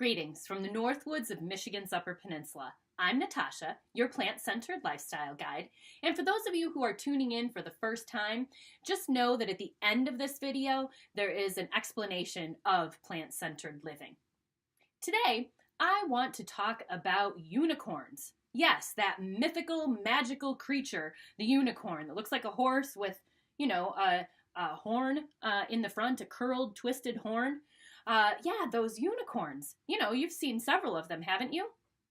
Greetings from the Northwoods of Michigan's Upper Peninsula. I'm Natasha, your plant-centered lifestyle guide, and for those of you who are tuning in for the first time, just know that at the end of this video, there is an explanation of plant-centered living. Today, I want to talk about unicorns. Yes, that mythical, magical creature, the unicorn, that looks like a horse with, a horn in the front, a curled, twisted horn. Yeah, those unicorns. You've seen several of them, haven't you?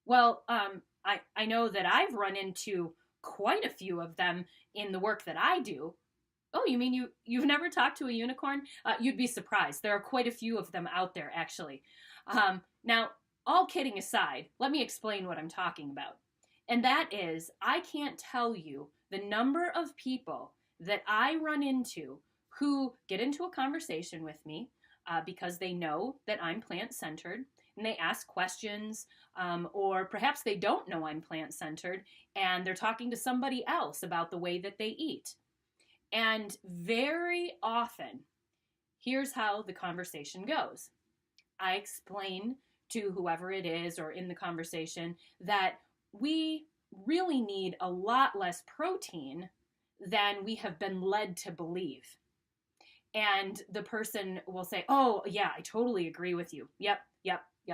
Well, I know that I've run into quite a few of them in the work that I do. Oh, you mean you've never talked to a unicorn? You'd be surprised. There are quite a few of them out there, actually. Now, all kidding aside, let me explain what I'm talking about. And that is, I can't tell you the number of people that I run into who get into a conversation with me because they know that I'm plant-centered, and they ask questions, or perhaps they don't know I'm plant-centered, and they're talking to somebody else about the way that they eat. And very often, here's how the conversation goes. I explain to whoever it is or in the conversation that we really need a lot less protein than we have been led to believe. And the person will say, oh, yeah, I totally agree with you. Yep,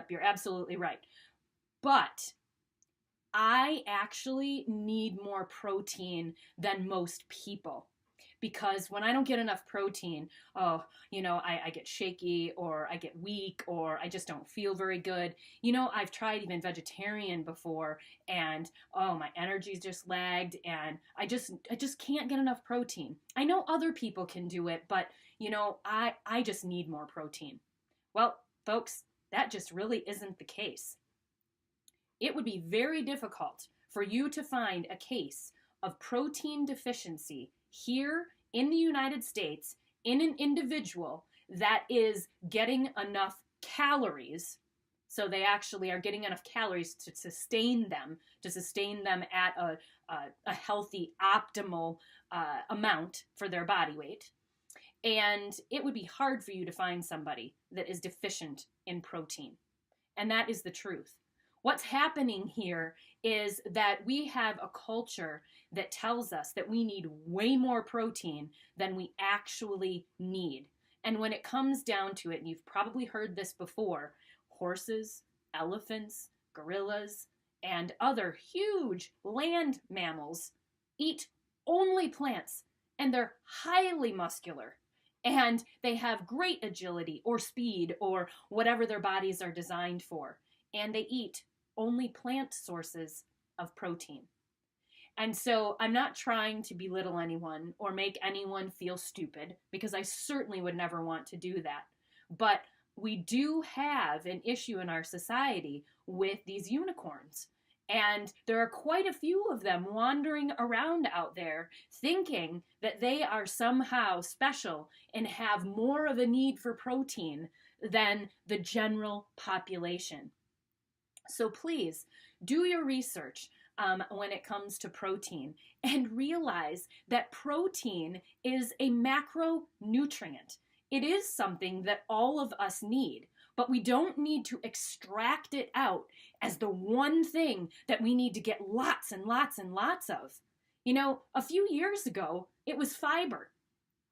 you're absolutely right. But I actually need more protein than most people. Because when I don't get enough protein, I get shaky, or I get weak, or I just don't feel very good. I've tried even vegetarian before, and my energy's just lagged, and I just can't get enough protein. I know other people can do it, but I just need more protein. Well, folks, that just really isn't the case. It would be very difficult for you to find a case of protein deficiency here in the United States in an individual that is getting enough calories. So they actually are getting enough calories to sustain them at a healthy, optimal amount for their body weight. And it would be hard for you to find somebody that is deficient in protein. And that is the truth. What's happening here is that we have a culture that tells us that we need way more protein than we actually need. And when it comes down to it, and you've probably heard this before, horses, elephants, gorillas, and other huge land mammals eat only plants, and they're highly muscular. And they have great agility or speed or whatever their bodies are designed for. And they eat only plant sources of protein. And so I'm not trying to belittle anyone or make anyone feel stupid, because I certainly would never want to do that. But we do have an issue in our society with these unicorns. And there are quite a few of them wandering around out there thinking that they are somehow special and have more of a need for protein than the general population. So please do your research when it comes to protein, and realize that protein is a macronutrient. It is something that all of us need, but we don't need to extract it out as the one thing that we need to get lots and lots and lots of. A few years ago, it was fiber.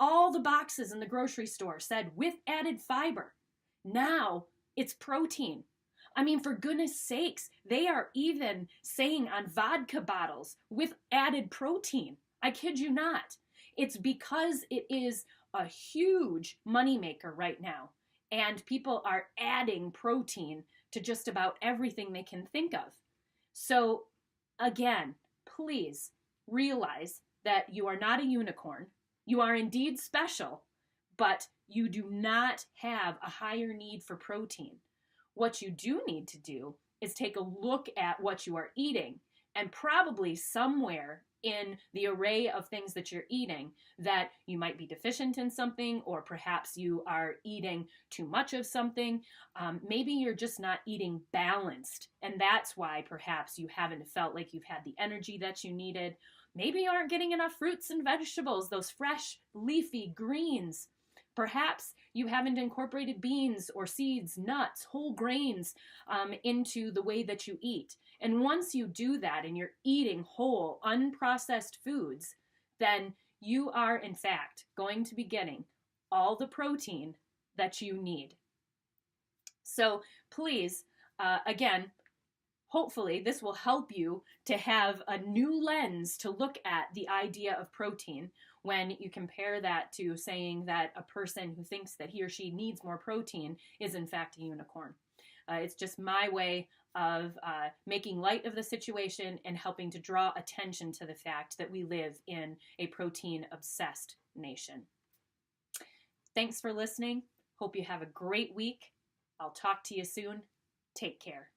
All the boxes in the grocery store said with added fiber. Now it's protein. I mean, for goodness sakes, they are even saying on vodka bottles with added protein. I kid you not. It's because it is a huge moneymaker right now. And people are adding protein to just about everything they can think of. So again, please realize that you are not a unicorn. You are indeed special, but you do not have a higher need for protein. What you do need to do is take a look at what you are eating, and probably somewhere in the array of things that you're eating that you might be deficient in something, or perhaps you are eating too much of something. Maybe you're just not eating balanced, and that's why perhaps you haven't felt like you've had the energy that you needed. Maybe you aren't getting enough fruits and vegetables, those fresh, leafy greens. Perhaps you haven't incorporated beans or seeds, nuts, whole grains into the way that you eat. And once you do that and you're eating whole, unprocessed foods, then you are, in fact, going to be getting all the protein that you need. So please, again, hopefully this will help you to have a new lens to look at the idea of protein when you compare that to saying that a person who thinks that he or she needs more protein is in fact a unicorn. It's just my way of making light of the situation and helping to draw attention to the fact that we live in a protein-obsessed nation. Thanks for listening. Hope you have a great week. I'll talk to you soon. Take care.